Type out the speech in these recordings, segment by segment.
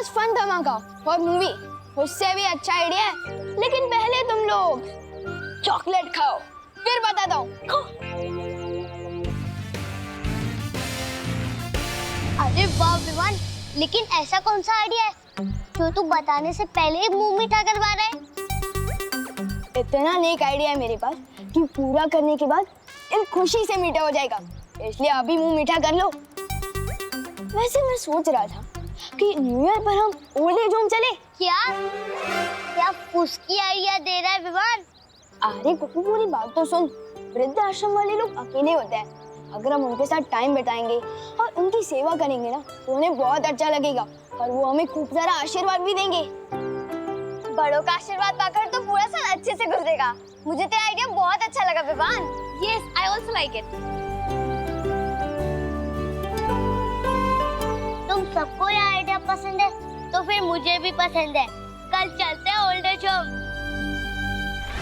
बस फन धमाका और मूवी, उससे भी अच्छा आइडिया है। लेकिन पहले तुम लोग चॉकलेट खाओ, फिर बताता हूँ। अरे वाह विवान, लेकिन ऐसा कौन सा आइडिया है जो तू बताने से पहले ही मुंह मीठा करवा रहा है? इतना नेक आइडिया है मेरे पास कि पूरा करने के बाद इन खुशी से मीठा हो जाएगा, इसलिए अभी मुंह मीठा कर लो। वैसे मैं सोच रहा था कि न्यू ईयर पर हम ओल्ड एज होम चले। क्या उसकी आइडिया दे रहा है विवान? अरे कुकू, पूरी बात तो सुन। वृद्ध आश्रम वाले लोग अकेले होते हैं, अगर हम उनके साथ टाइम बिताएंगे और उनकी सेवा करेंगे ना तो उन्हें बहुत अच्छा लगेगा और वो हमें खूब सारा आशीर्वाद भी देंगे। बड़ों का आशीर्वाद पाकर तो पूरा साल अच्छे से गुजरेगा। मुझे तेरा आइडिया बहुत अच्छा लगा Vivaan. Yes, I also like it. तुम सबको ये आइडिया पसंद है तो फिर मुझे भी पसंद है। कल चलते हैं ओल्ड एज होम।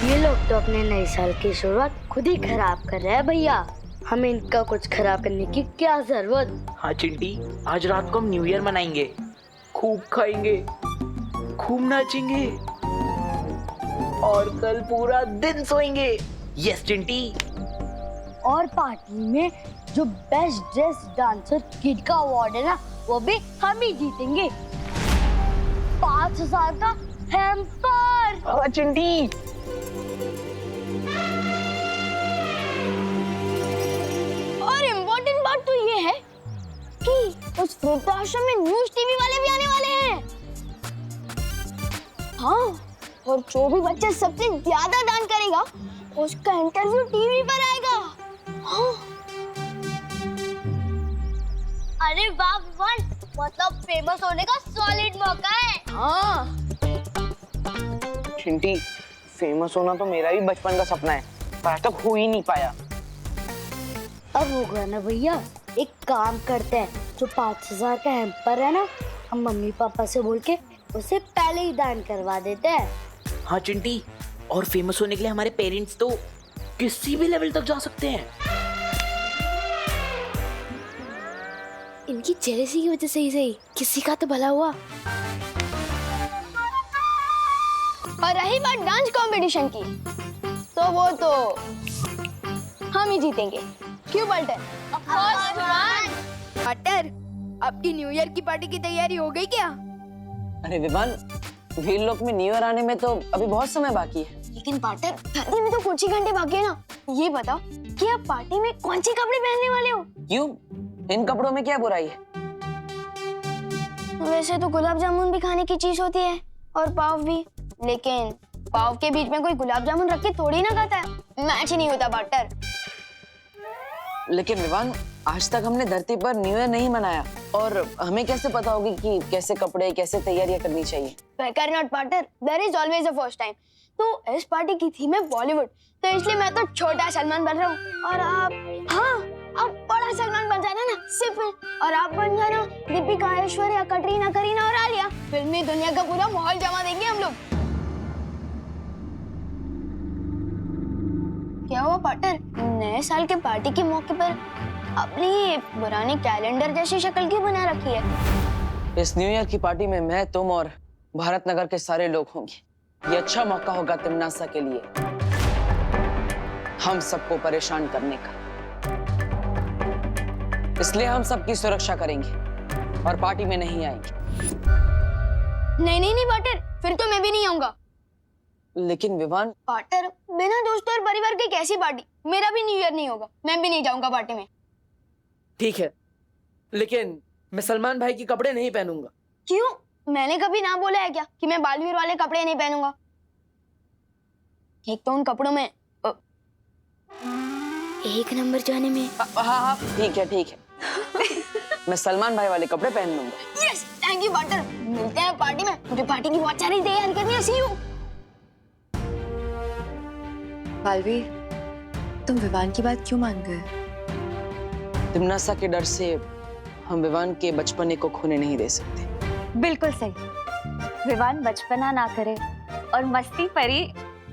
ये लोग तो अपने नए साल की शुरुआत खुद ही खराब कर रहे हैं भैया। हमें इनका कुछ खराब करने की क्या जरूरत। हाँ चिंटी, आज रात को हम न्यू ईयर मनाएंगे, खूब खाएंगे, खूब नाचेंगे और कल पूरा दिन सोएंगे। यस चिंटी। और पार्टी में जो बेस्ट ड्रेस डांसर किड का अवार्ड है ना, वो भी हम ही जीतेंगे। 5,000 का हैम्पर। हाँ चिंटी। और इम्पोर्टेंट बात तो ये है कि उस वृद्धाश्रम में न्यूज़ टीवी वाले भी आने वाले हैं। हाँ, और जो भी बच्चा सबसे ज्यादा दान करेगा उसका इंटरव्यू टीवी पर आएगा। हाँ। अरे वाह विवान, मतलब फेमस होने का सॉलिड मौका है। हाँ। चिंटी, फेमस होना तो मेरा भी बचपन का सपना है, पर आज तक हो ही नहीं पाया। अब होगा ना भैया, एक काम करते हैं, जो 5,000 का हैम्पर है ना, हम मम्मी पापा से बोल के उसे पहले ही दान करवा देते हैं। हाँ चिंटी, और फेमस होने के लिए हमारे पेरेंट्स तो किसी भी लेवल तक जा सकते हैं। इनकी जेलसी की वजह से ही सही किसी का तो भला हुआ। और रही बात डांस कंपटीशन की, तो वो तो हम ही जीतेंगे। क्यों बल्टर? बटर, आपकी न्यू ईयर की पार्टी की तैयारी हो गई क्या? अरे विवान, वीर लोक में न्यू ईयर आने में तो अभी बहुत समय बाकी है। लेकिन पार्टनर, धरती में तो कुछ ही घंटे बाकी है ना। ये बताओ कि आप पार्टी में कौन से कपड़े पहनने वाले हो? क्यों, इन कपड़ों में क्या बुराई है? वैसे तो गुलाब जामुन भी खाने की चीज होती है और पाव भी, लेकिन पाव के बीच में कोई गुलाब जामुन रख के थोड़ी ना खाता है। मैच ही नहीं होता पार्टनर। लेकिन विवान, आज तक हमने धरती पर न्यू ईयर नहीं मनाया और हमें कैसे पता होगी कि कैसे कपड़े, कैसे तैयारियां करनी चाहिए? बेकार not partner, there is always a first time. तो इस पार्टी की थीम है बॉलीवुड, तो इसलिए मैं तो छोटा सलमान बन रहा हूँ और आप, हाँ, आप बड़ा सलमान बन जाना ना सिर्फ, और आप बन जाना दीपिका, ऐश्वर्या, कटरीना, करीना और आलिया। फिल्मी दुनिया का पूरा माहौल जमा देंगे हम लोग। क्या हुआ पार्टनर, नए साल के पार्टी के मौके पर अपनी पुरानी कैलेंडर जैसी शक्ल क्यों बना रखी है? इस न्यू ईयर की पार्टी में मैं, तुम और भारत नगर के सारे लोग होंगे। ये अच्छा मौका होगा तिमनासा के लिए हम सबको परेशान करने का। इसलिए हम सबकी सुरक्षा करेंगे और पार्टी में नहीं आएंगे। नहीं नहीं नहीं पार्टनर, फिर तो मैं भी नहीं आऊंगा। लेकिन विवान, पार्टनर, बिना दोस्तों और परिवार की कैसी पार्टी? मेरा भी न्यू ईयर नहीं होगा, मैं भी नहीं जाऊंगा पार्टी में। ठीक है, लेकिन मैं सलमान भाई के कपड़े नहीं पहनूंगा। क्यों? मैंने कभी ना बोला है क्या कि मैं बालवीर वाले कपड़े नहीं पहनूंगा? एक तो उन कपड़ों में एक नंबर जाने में। हाँ, ठीक है ठीक है। मैं सलमान भाई वाले कपड़े पहन लूंगा। Yes, thank you partner. मिलते हैं पार्टी में, मुझे पार्टी की बहुत सारी तैयारी करनी है। सी यू। बालवीर, तुम विवान की बात क्यों मान गए? तिमनासा के डर से हम विवान के बचपने को खोने नहीं दे सकते। बिल्कुल सही। विवान बचपना ना करे और मस्ती परी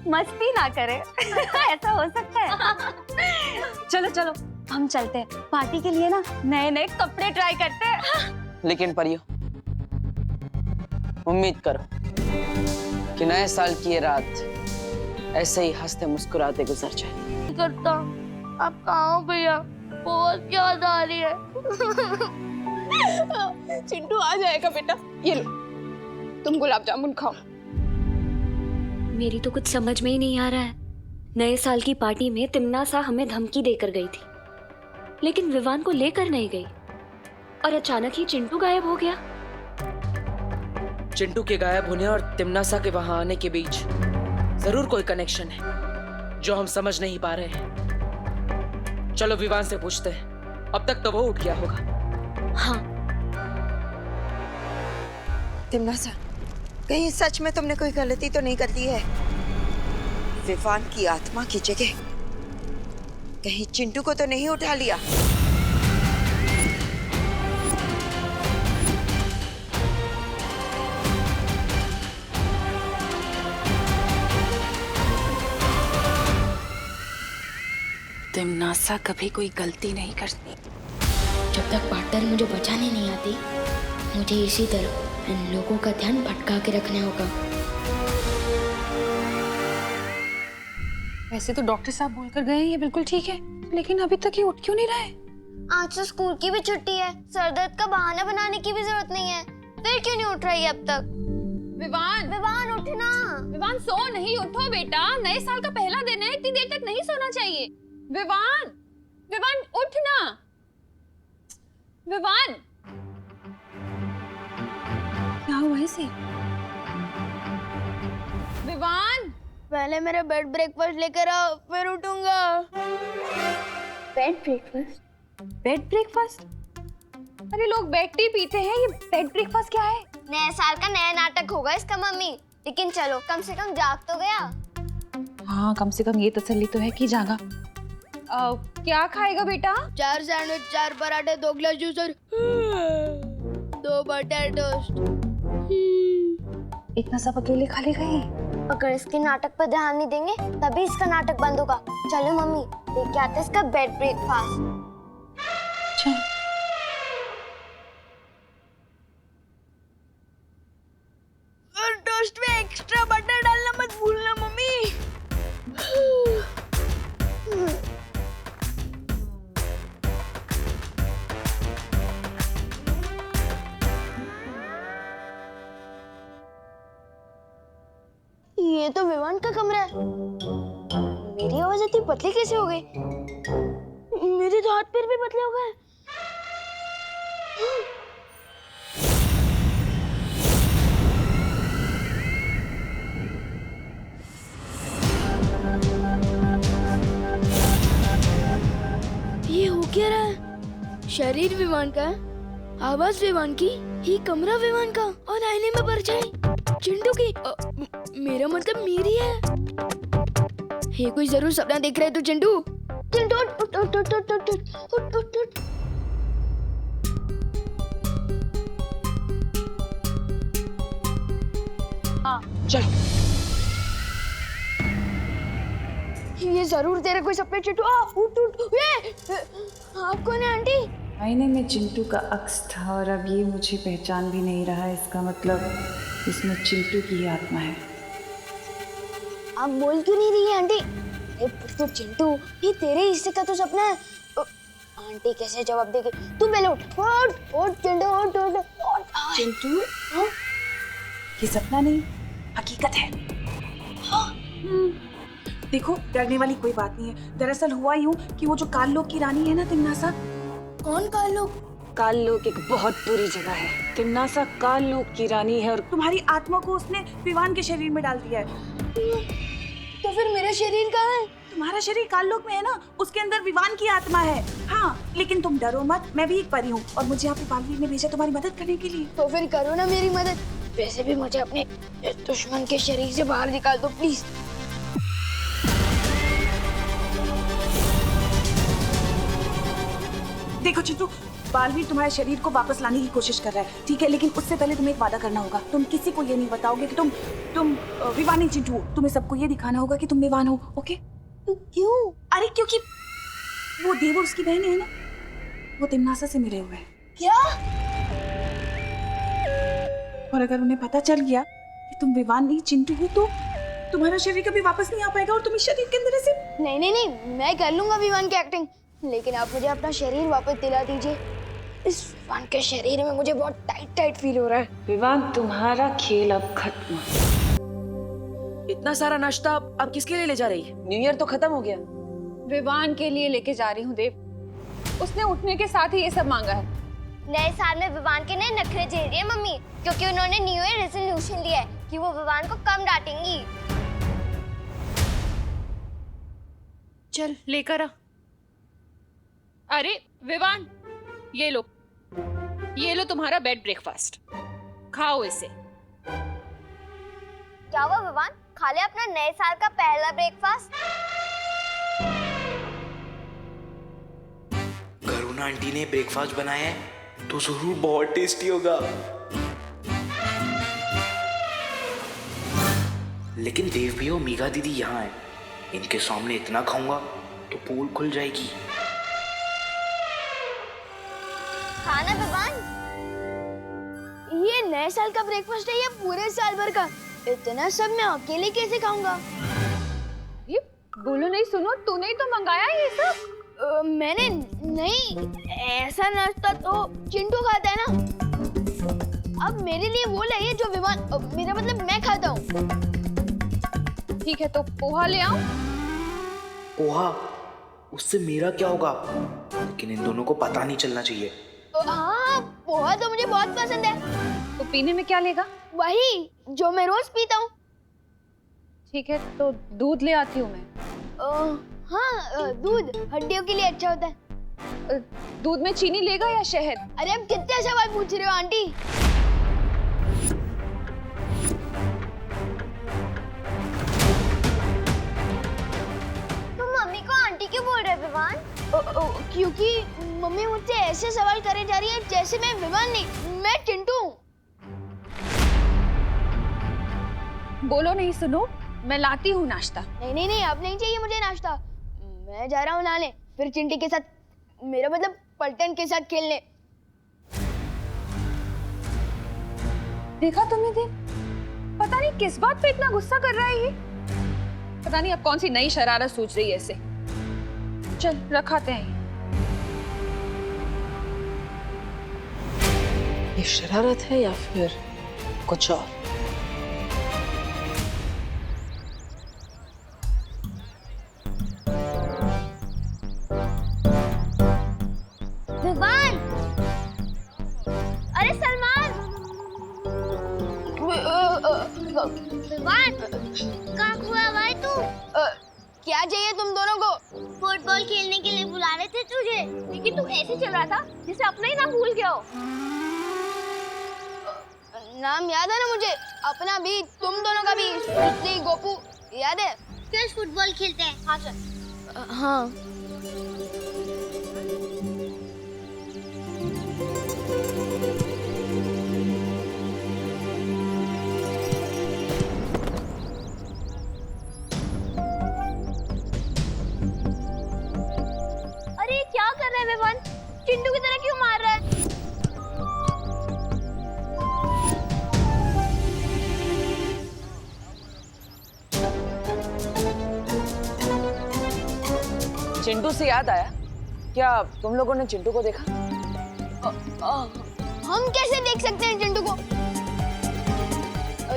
मस्ती ना करे। ऐसा हो सकता है? चलो चलो हम चलते हैं, पार्टी के लिए ना नए नए कपड़े ट्राई करते हैं। लेकिन परियो, उम्मीद करो कि नए साल की ये रात ऐसे ही हंसते मुस्कुराते गुजर जाए। करता आप कहाँ हो भैया? बहुत याद आ रही है। चिंटू आ जाएगा बेटा। ये लो, तुम गुलाब जामुन खाओ। मेरी तो कुछ समझ में ही नहीं आ रहा है। नए साल की पार्टी में तिम्ना सा हमें धमकी देकर गई थी, लेकिन विवान को लेकर नहीं गई और अचानक ही चिंटू गायब हो गया। चिंटू के गायब होने और तिम्नासा के वहां आने के बीच जरूर कोई कनेक्शन है जो हम समझ नहीं पा रहे हैं। चलो विवान से पूछते हैं। अब तक तो वो उठ गया होगा। हाँ, तिम्नासा, कहीं सच में तुमने कोई गलती तो नहीं कर दी है? विवान की आत्मा की जगह कहीं चिंटू को तो नहीं उठा लिया? तिम्नासा कभी कोई गलती नहीं करती। जब तक पार्टनर मुझे बचाने नहीं आती, मुझे इसी तरह इन लोगों का ध्यान भटका के रखना होगा। वैसे तो डॉक्टर साहब बोलकर गए हैं ये बिल्कुल ठीक है, लेकिन अभी तक ये उठ क्यों नहीं रहा है? आज तो स्कूल की भी छुट्टी है, सर दर्द का बहाना बनाने की भी जरूरत नहीं है। फिर क्यों नहीं उठ रही है अब तक? विवान, विवान उठना। विवान सो नहीं, उठो बेटा। नए साल का पहला दिन है, इतनी देर तक नहीं सोना चाहिए। विवान, विवान उठना। विवान, क्या हुआ इसे? विवान, पहले मेरा बेड ब्रेकफास्ट लेकर आओ, फिर उठूंगा। Bed breakfast? Bed breakfast? अरे लोग बेड टी पीते हैं, ये बेड ब्रेकफास्ट क्या है? नए साल का नया नाटक होगा इसका मम्मी। लेकिन चलो, कम से कम जाग तो गया। हाँ, कम से कम ये तसल्ली तो है कि जागा। क्या खाएगा बेटा? 4 सैंडविच, 4 पराठे, 2 ग्लास जूस और 2 बटर टोस्ट। इतना सब अकेले खा लेगा ये? अगर इसके नाटक पर ध्यान नहीं देंगे तभी इसका नाटक बंद होगा। चलो मम्मी, लेके आते हैं इसका बेड ब्रेकफास्ट। चल। और टोस्ट में एक्स्ट्रा बटर डालना मत भूलना मम्मी। ये तो विवान का कमरा है। मेरी आवाज इतनी पतली कैसे हो गई? मेरे तो हाथ पैर भी पतले हो गए। ये हो क्या रहा है? शरीर विमान का है, आवाज विवान की, ही कमरा विवान का और आईने में परछाई चिंटू की। मेरा मतलब मेरी है। ये कोई जरूर सपना देख रहा है तू चिंटू। चिंटू उठ उठ उठ उठ उठ उठ उठ उठ उठ। चलो। ये जरूर तेरे कोई सपने चिंटू। उठ उठ। ये आप कौन है आंटी? आईने में चिंटू का अक्स था और अब ये मुझे पहचान भी नहीं रहा। इसका मतलब इसमें चिंटू की ही आत्मा है। आप बोल क्यों नहीं रही है आंटी? अरे पुट्टू चिंटू, ये तेरे हिस्से का तो सपना है। आंटी कैसे जवाब देगी? तू पहले उठ उठ उठ चिंटू उठ उठ उठ। चिंटू, ये सपना नहीं, हकीकत है। देखो, डरने वाली कोई बात नहीं है। दरअसल हुआ यूं कि वो जो काललोक की रानी है ना तिम्नासा। कौन काललोक? काललोक एक बहुत बुरी जगह है। तिम्नासा काललोक की रानी है और तुम्हारी आत्मा को उसने विवान के शरीर में डाल दिया है। तो फिर मेरा शरीर कहाँ है? तुम्हारा शरीर काललोक में है ना, उसके अंदर विवान की आत्मा है। हाँ, लेकिन तुम डरो मत, मैं भी एक परी हूँ और मुझे यहाँ पे बालवीर ने भेजा तुम्हारी मदद करने के लिए। तो फिर करो ना मेरी मदद। वैसे भी मुझे अपने दुश्मन के शरीर से बाहर निकाल दो प्लीज। देखो चिंटू, बालवीर तुम्हारे शरीर को वापस लाने की कोशिश कर रहा है, ठीक है? लेकिन उससे पहले तुम्हें एक वादा करना होगा। तुम किसी को ये नहीं बताओगे कि तुम विवान नहीं चिंटू हो। तुम्हें सबको ये दिखाना होगा कि तुम विवान हो, ओके? क्यों? अरे क्योंकि वो देव और उसकी बहन है ना, वो तिम्नासा से मिले हुए हैं। क्या? और अगर उन्हें पता चल गया कि तुम विवान नहीं चिंटू हो तो तुम्हारा शरीर कभी वापस नहीं आ पाएगा और तुम इस शरीर के अंदर ऐसे। नहीं नहीं नहीं, मैं कर लूंगा विवान की एक्टिंग, लेकिन आप मुझे अपना शरीर वापस दिला दीजिए। इस विवान के शरीर में मुझे बहुत टाइट टाइट फील हो रहा है। विवान, तुम्हारा खेल अब खत्म। इतना सारा नाश्ता आप किसके लिए ले जा रही है? न्यू ईयर तो खत्म हो गया। विवान के लिए लेके जा रही हूँ देव। उसने उठने के साथ ही ये सब मांगा है। नए साल में विवान के नए नखरे झेल रही है मम्मी, क्योंकि उन्होंने न्यू ईयर रेजोल्यूशन लिया है कि वो विवान को कम डांटेंगी। चल लेकर आ। अरे विवान, ये लो तुम्हारा बेड ब्रेकफास्ट, खाओ इसे। क्या हुआ विवान, खा ले अपना नए साल का पहला ब्रेकफास्ट। करुणा आंटी ने ब्रेकफास्ट बनाया है तो जरूर बहुत टेस्टी होगा। लेकिन देव भी और मीगा दीदी यहाँ है, इनके सामने इतना खाऊंगा तो पोल खुल जाएगी। खाना विवान, ये नए साल का ब्रेकफास्ट है या पूरे साल भर का? इतना सब मैं अकेले कैसे खाऊंगा? ये बोलो नहीं, सुनो, तूने ही तो मंगाया ये सब। मैंने नहीं, ऐसा नाश्ता तो चिंटू खाता है ना। अब मेरे लिए वो लाइए जो विवान, मेरा मतलब मैं खाता हूँ। ठीक है, तो पोहा ले आओ। पोहा? उससे मेरा क्या होगा? लेकिन इन दोनों को पता नहीं चलना चाहिए। हाँ, पोहा तो मुझे बहुत पसंद है। तो पीने में क्या लेगा? वही जो मैं रोज पीता हूँ। ठीक है, तो दूध ले आती हूँ मैं। हाँ, दूध हड्डियों के लिए अच्छा होता है। दूध में चीनी लेगा या शहद? अरे अब कितने सवाल पूछ रहे हो आंटी? तुम मम्मी को आंटी क्यों बोल रहे हो विवान? क्योंकि मम्मी मुझसे ऐसे सवाल करे जा रही है जैसे मैं विवान नहीं, मैं चिंटू हूँ। बोलो नहीं, सुनो, मैं लाती हूँ नाश्ता। नहीं नहीं नहीं, अब नहीं चाहिए मुझे नाश्ता। मैं जा रहा हूँ नहाने, फिर चिंटी के साथ, मेरा मतलब पलटन के साथ खेलने। देखा तुमने देव, पता नहीं किस बात पे इतना गुस्सा कर रहा है ये। पता नहीं अब कौन सी नई शरारत सोच रही है ऐसे। चल रखाते हैं। ये शरारत है या फिर कुछ और? विवान, अरे सलमान, विवान, कहाँ हुआ भाई तू? क्या चाहिए तुम दोनों को? फुटबॉल खेलने के लिए बुला रहे थे तुझे, लेकिन तू ऐसे चल रहा था जैसे अपना ही नाम भूल गया हो। नाम याद है ना मुझे, अपना भी, तुम दोनों का भी, सुश्री, गोपू, याद है? चल फुटबॉल खेलते हैं। हाँ चल। हाँ। अरे क्या कर रहे हैं विवान? चिंटू की तरह क्यों मार रहा है? चिंटू से याद आया, क्या तुम लोगों ने चिंटू को देखा? हम कैसे देख सकते हैं चिंटू को?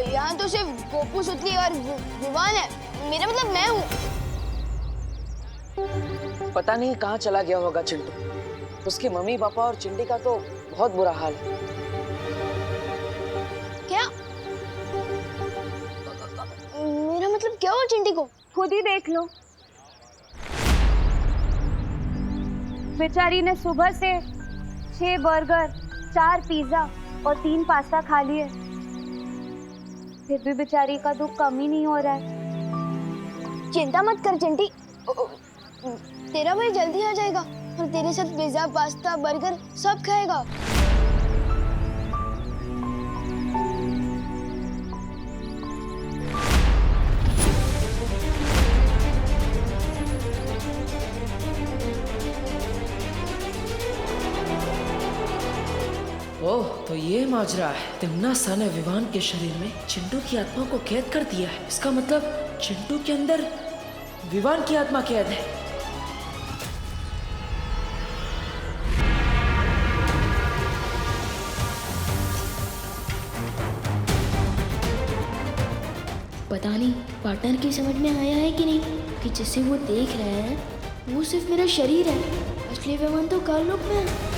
यहाँ तो सिर्फ गोपू, सुतली और विवान है, मेरा मतलब मैं हूँ। पता नहीं कहाँ चला गया होगा चिंटू। उसके मम्मी पापा और चिंटी का तो बहुत बुरा हाल है। क्या? मेरा मतलब क्या हुआ चिंटी को? खुद ही देख लो। बेचारी ने सुबह से 6 बर्गर, 4 पिज्जा और 3 पास्ता खा लिए, फिर भी बेचारी का दुख कम ही नहीं हो रहा है। चिंता मत कर चिंटी, तेरा भाई जल्दी आ जाएगा और तेरे साथ पिज्जा, पास्ता, बर्गर सब खाएगा। ओह, तो ये माजरा है। तिम्नासा ने विवान के शरीर में चिंटू की आत्मा को कैद कर दिया है। इसका मतलब चिंटू के अंदर विवान की आत्मा कैद है। पता नहीं पार्टनर की समझ में आया है कि नहीं कि जिसे वो देख रहे हैं वो सिर्फ मेरा शरीर है, असली विवान तो काललोक में है।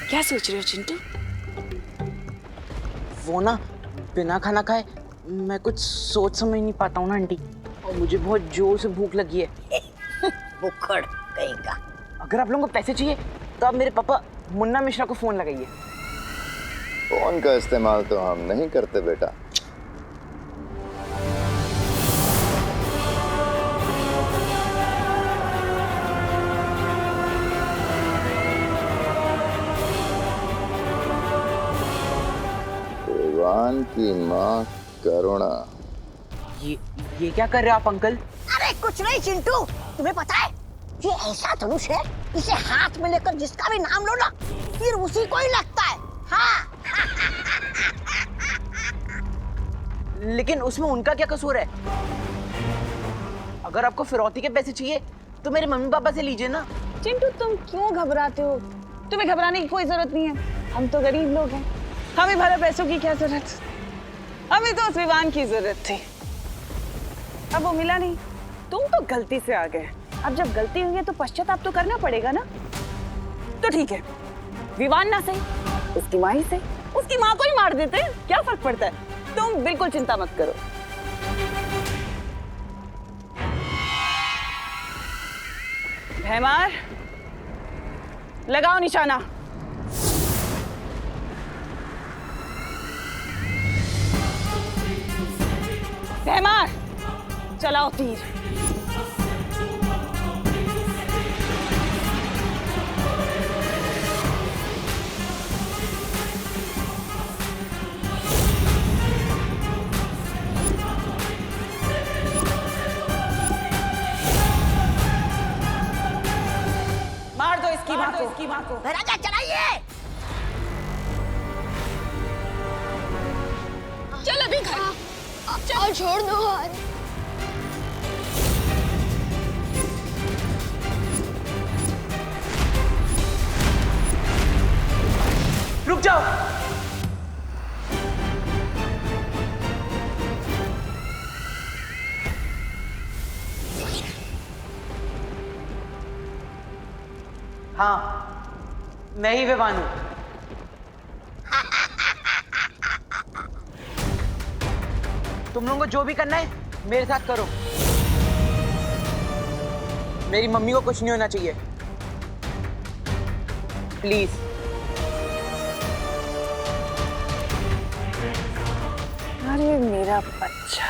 क्या सोच रहे हो चिंटू? वो ना बिना खाना खाए मैं कुछ सोच समझ नहीं पाता हूँ ना आंटी, और मुझे बहुत जोर से भूख लगी है। बुक्कड़ कहीं का। अगर आप लोगों को पैसे चाहिए तो आप मेरे पापा मुन्ना मिश्रा को फोन लगाइए। फोन का इस्तेमाल तो हम नहीं करते बेटा। विवान की माँ करुणा। ये क्या कर रहे हो आप अंकल? अरे कुछ नहीं चिंटू, तुम्हें पता है ये ऐसा धनुष है, इसे हाथ में लेकर जिसका भी नाम लो ना फिर उसी को ही लगता है। हाँ। लेकिन उसमें उनका क्या कसूर है? अगर आपको फिरौती के पैसे चाहिए तो मेरे मम्मी पापा से लीजिए ना। चिंटू तुम क्यों घबराते हो? तुम्हें घबराने की कोई जरूरत नहीं है। हम तो गरीब लोग हैं, हमें भले पैसों की क्या जरूरत। हमें तो उस विवान की जरूरत थी, अब वो मिला नहीं। तुम तो गलती से आ गए, अब जब गलती हुई है तो पश्चाताप तो करना पड़ेगा ना। तो ठीक है, विवान ना सही, उसकी माँ ही सही, उसकी माँ को ही मार देते, क्या फर्क पड़ता है। तुम बिल्कुल चिंता मत करो। भैमार लगाओ निशाना। भैमार चलाओ तीर। मार दो इसकी माँ को। राजा चलाइए। चल अभी घर चल, छोड़ दो यार। रुक जाओ। हाँ, मैं ही विवान हूं। तुम लोगों को जो भी करना है मेरे साथ करो। मेरी मम्मी को कुछ नहीं होना चाहिए, प्लीज। अरे मेरा बच्चा,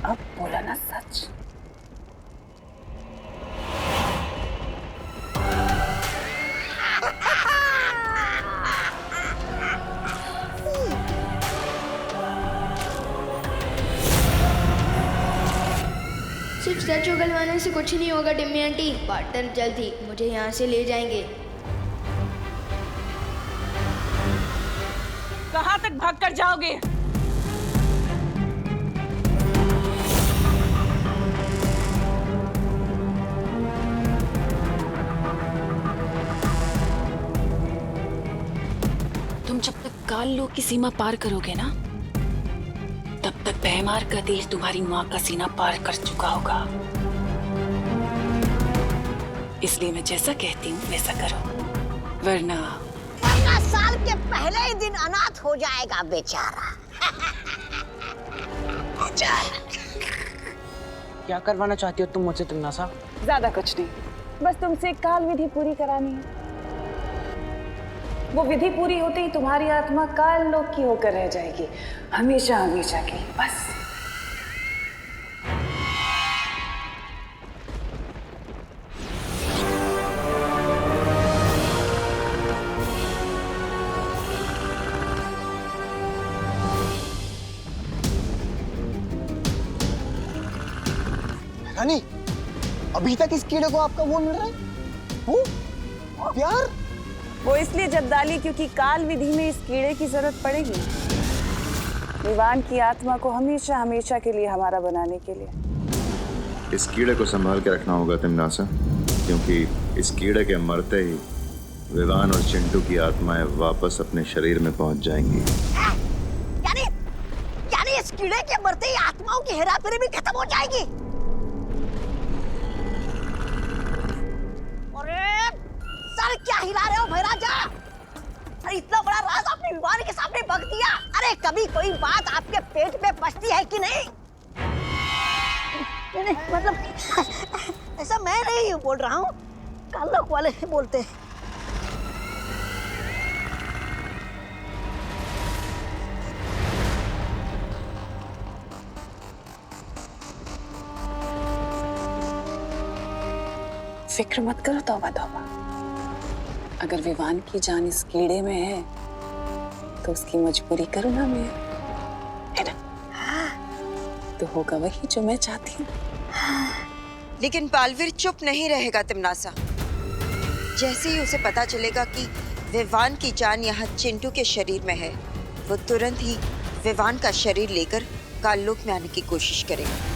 अब बोला ना सच। सिर्फ सच उगलवाने से कुछ नहीं होगा टिम्मी आंटी। पार्टनर जल्द ही मुझे यहाँ से ले जाएंगे। कहाँ तक भाग कर जाओगे? तुम जब तक काल लोक की सीमा पार करोगे ना, तब तक भैमार का देह तुम्हारी माँ का सीना पार कर चुका होगा। इसलिए मैं जैसा कहती हूँ वैसा करो, वरना 15 साल के पहले ही दिन अनाथ हो जाएगा बेचारा। क्या करवाना चाहती हो तुम मुझसे तिम्नासा? ज्यादा कुछ नहीं, बस तुमसे काल विधि पूरी करानी है। वो विधि पूरी होते ही तुम्हारी आत्मा काल लोक की होकर रह जाएगी, हमेशा हमेशा की, बस। रानी, अभी तक इस कीड़े को आपका वो मिल रहा है? वो प्यार? वो इसलिए जब्दाली क्योंकि काल विधि में इस कीड़े की जरूरत पड़ेगी, विवान की आत्मा को हमेशा हमेशा के लिए हमारा बनाने के लिए। इस कीड़े को संभाल के रखना होगा तिमनासा, क्योंकि इस कीड़े के मरते ही विवान और चिंटू की आत्माएं वापस अपने शरीर में पहुंच जाएंगी। यानी इस कीड़े के मरते ही आत्माओं की हेराफेरी भी खत्म हो जाएगी। सर क्या हिला रहे हो भैराजा? अरे इतना बड़ा राज आपने विवान के सामने बक दिया। अरे कभी कोई बात आपके पेट में बचती है कि नहीं? नहीं मतलब ऐसा मैं नहीं बोल रहा हूँ, कालोक वाले बोलते हैं। फिक्र मत करो, तौबा तौबा। अगर विवान की जान इस कीड़े में है तो उसकी मजबूरी करूँ ना मैं, है ना? तो होगा वही जो मैं चाहती हूँ। लेकिन बालवीर चुप नहीं रहेगा तिमनासा। जैसे ही उसे पता चलेगा कि विवान की जान यहाँ चिंटू के शरीर में है, वो तुरंत ही विवान का शरीर लेकर काललोक में आने की कोशिश करेगा।